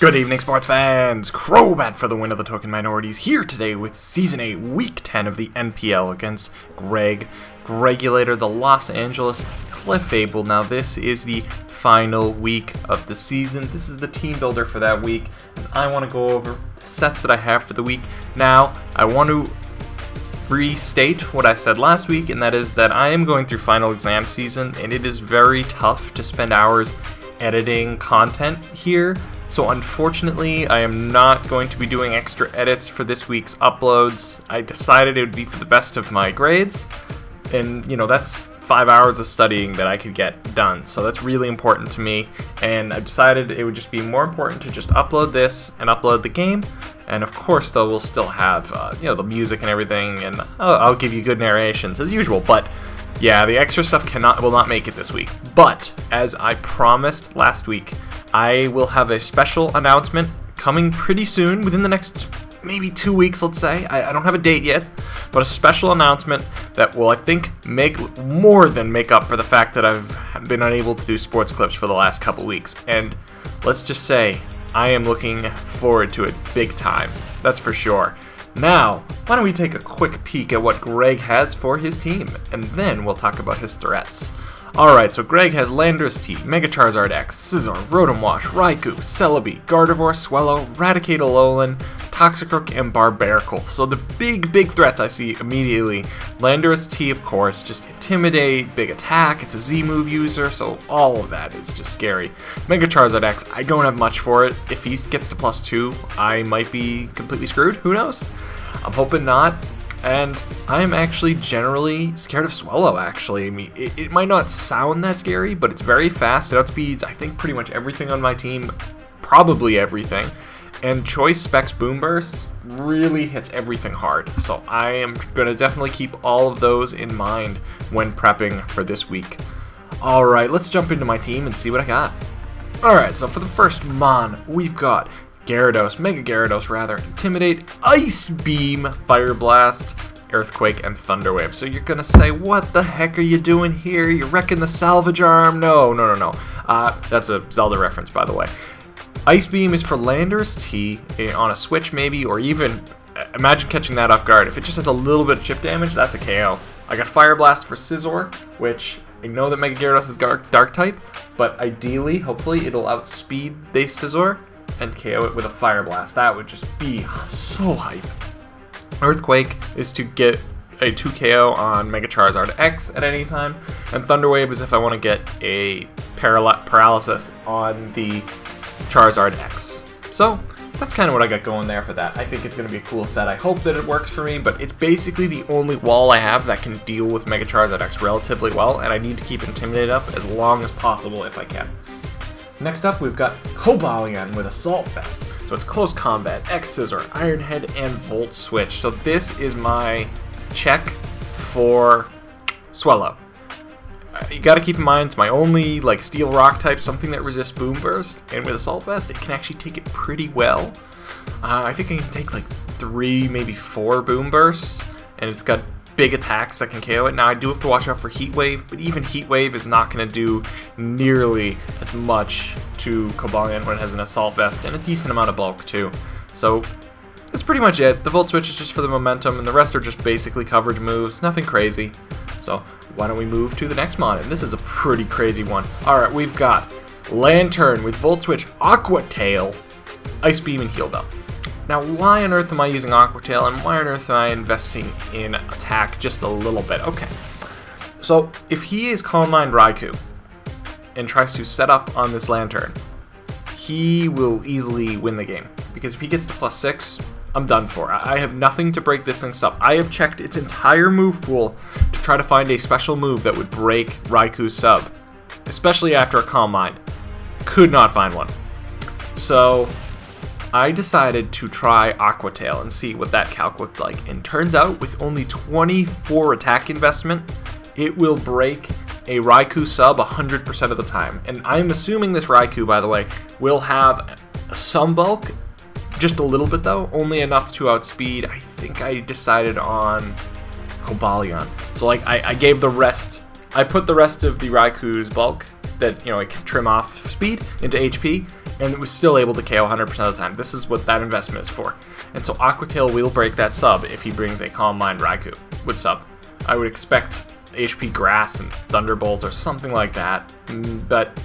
Good evening, sports fans! Crobat for the win of the Token Minorities here today with Season 8, Week 10 of the NPL against Greglulator, the Los Angeles Clefable. Now, this is the final week of the season. This is the team builder for that week, and I want to go over the sets that I have for the week. Now, I want to restate what I said last week, and that is that I am going through final exam season, and it is very tough to spend hours editing content here. So unfortunately, I am not going to be doing extra edits for this week's uploads. I decided it would be for the best of my grades, and you know, that's 5 hours of studying that I could get done. So that's really important to me, and I decided it would just be more important to just upload this and upload the game. And of course, though, we'll still have you know, the music and everything, and I'll give you good narrations as usual. But yeah, the extra stuff will not make it this week. But as I promised last week, I will have a special announcement coming pretty soon, within the next maybe 2 weeks, let's say. I don't have a date yet, but a special announcement that will, I think, more than make up for the fact that I've been unable to do sports clips for the last couple weeks. And let's just say, I am looking forward to it big time. That's for sure. Now, why don't we take a quick peek at what Greg has for his team, and then we'll talk about his threats. Alright, so Greg has Landorus T, Mega Charizard X, Scizor, Rotom Wash, Raikou, Celebi, Gardevoir, Swellow, Raticate Alolan, Toxicroak, and Barbaracle. So the big threats I see immediately. Landorus T, of course, just Intimidate, big attack, it's a Z-move user, so all of that is just scary. Mega Charizard X, I don't have much for it. If he gets to +2, I might be completely screwed, who knows? I'm hoping not. And I'm actually generally scared of Swellow, actually. I mean, it might not sound that scary, but it's very fast. It outspeeds, I think, pretty much everything on my team. Probably everything. And Choice Specs Boom Burst really hits everything hard. So I am going to definitely keep all of those in mind when prepping for this week. Alright, let's jump into my team and see what I got. Alright, so for the first Mon, we've got Gyarados, Mega Gyarados rather, Intimidate, Ice Beam, Fire Blast, Earthquake, and Thunder Wave. So you're gonna say, what the heck are you doing here? You're wrecking the salvage arm? No. That's a Zelda reference, by the way. Ice Beam is for Landorus T on a switch maybe, or even, imagine catching that off guard. If it just has a little bit of chip damage, that's a KO. I got Fire Blast for Scizor, which I know that Mega Gyarados is Dark type, but ideally, hopefully, it'll outspeed the Scizor and KO it with a Fire Blast. That would just be so hype. Earthquake is to get a 2 KO on Mega Charizard X at any time, and Thunder Wave is if I want to get a paralysis on the Charizard X. So that's kind of what I got going there for that. I think it's going to be a cool set. I hope that it works for me, but it's basically the only wall I have that can deal with Mega Charizard X relatively well, and I need to keep Intimidate up as long as possible if I can. Next up, we've got Cobalion with Assault Vest. So it's Close Combat, X-Scissor, Iron Head, and Volt Switch. So this is my check for Swellow. You gotta keep in mind, it's my only like Steel Rock type, something that resists Boom Burst, and with Assault Vest, it can actually take it pretty well. I think I can take like 3, maybe 4 Boom Bursts, and it's got big attacks that can KO it. Now I do have to watch out for Heat Wave, but even Heat Wave is not going to do nearly as much to Cobalion when it has an Assault Vest and a decent amount of bulk too. So that's pretty much it. The Volt Switch is just for the momentum, and the rest are just basically coverage moves, nothing crazy. So why don't we move to the next mon? And this is a pretty crazy one. Alright, we've got Lantern with Volt Switch, Aqua Tail, Ice Beam, and Heal Bell. Now, why on earth am I using Aqua Tail, and why on earth am I investing in attack just a little bit? Okay, so if he is Calm Mind Raikou and tries to set up on this Lantern, he will easily win the game. Because if he gets to +6, I'm done for. I have nothing to break this thing up. I have checked its entire move pool to try to find a special move that would break Raikou's sub, especially after a Calm Mind. Could not find one. So I decided to try Aqua Tail and see what that calc looked like. And turns out, with only 24 attack investment, it will break a Raikou sub 100% of the time. And I'm assuming this Raikou, by the way, will have some bulk, just a little bit though, only enough to outspeed. I think I decided on Cobalion. So like I gave the rest, I put the rest of the Raikou's bulk that, you know, it can trim off speed into HP, and it was still able to KO 100% of the time. This is what that investment is for. And so Aquatail will break that sub if he brings a Calm Mind Raikou with sub. I would expect HP Grass and Thunderbolt or something like that, but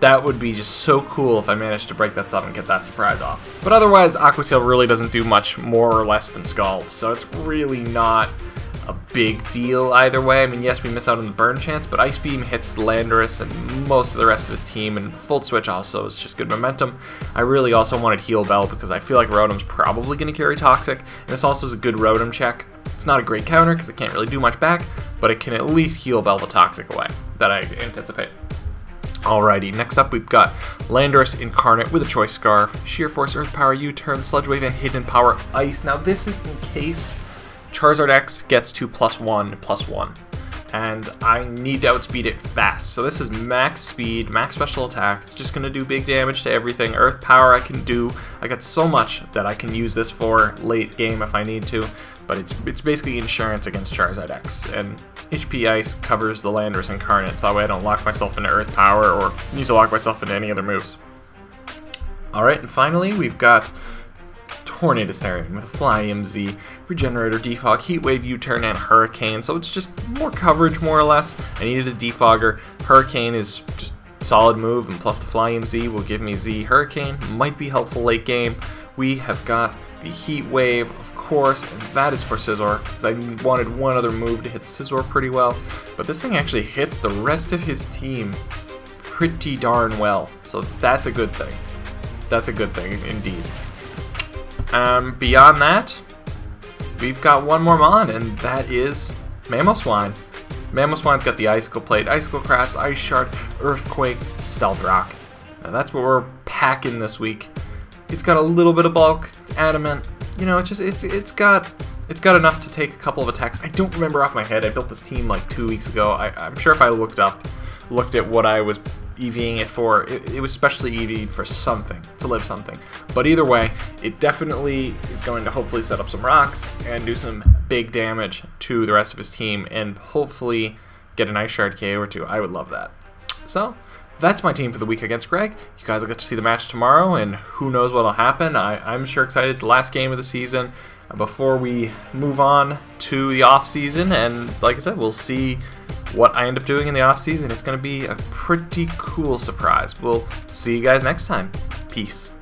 that would be just so cool if I managed to break that sub and get that surprise off. But otherwise, Aquatail really doesn't do much more or less than Scald, so it's really not a big deal either way. I mean, yes, we miss out on the burn chance, but Ice Beam hits Landorus and most of the rest of his team, and Volt Switch also is just good momentum. I really also wanted Heal Bell because I feel like Rotom's probably going to carry Toxic, and this also is a good Rotom check. It's not a great counter because it can't really do much back, but it can at least Heal Bell the Toxic away that I anticipate. Alrighty, next up we've got Landorus Incarnate with a Choice Scarf, Sheer Force, Earth Power, U-Turn, Sludge Wave, and Hidden Power Ice. Now this is in case Charizard X gets to +1/+1, and I need to outspeed it fast. So this is max speed, max special attack. It's just going to do big damage to everything. Earth Power I can do. I got so much that I can use this for late game if I need to, but it's basically insurance against Charizard X, and HP Ice covers the Landorus Incarnate, so that way I don't lock myself into Earth Power or need to lock myself into any other moves. Alright, and finally we've got Tornadus with a Fly MZ, Regenerator, Defog, Heat Wave, U-Turn, and Hurricane, so it's just more coverage more or less. I needed a Defogger. Hurricane is just a solid move, and plus the Fly MZ will give me Z. Hurricane might be helpful late game. We have got the Heat Wave, of course, and that is for Scizor, because I wanted one other move to hit Scizor pretty well, but this thing actually hits the rest of his team pretty darn well, so that's a good thing. That's a good thing, indeed. Beyond that, we've got one more mon, and that is Mamoswine. Mamoswine's got the Icicle Plate, Icicle Crash, Ice Shard, Earthquake, Stealth Rock. Now that's what we're packing this week. It's got a little bit of bulk, it's adamant, you know, it's got enough to take a couple of attacks. I don't remember off my head, I built this team like 2 weeks ago. I'm sure if I looked at what I was EVing it for, it was specially EV'd for something, to live something. But either way, it definitely is going to hopefully set up some rocks and do some big damage to the rest of his team and hopefully get an Ice Shard KO or two. I would love that. So, that's my team for the week against Greg. You guys will get to see the match tomorrow, and who knows what will happen. I'm sure excited. It's the last game of the season before we move on to the off-season, and like I said, we'll see what I end up doing in the off-season. It's going to be a pretty cool surprise. We'll see you guys next time. Peace.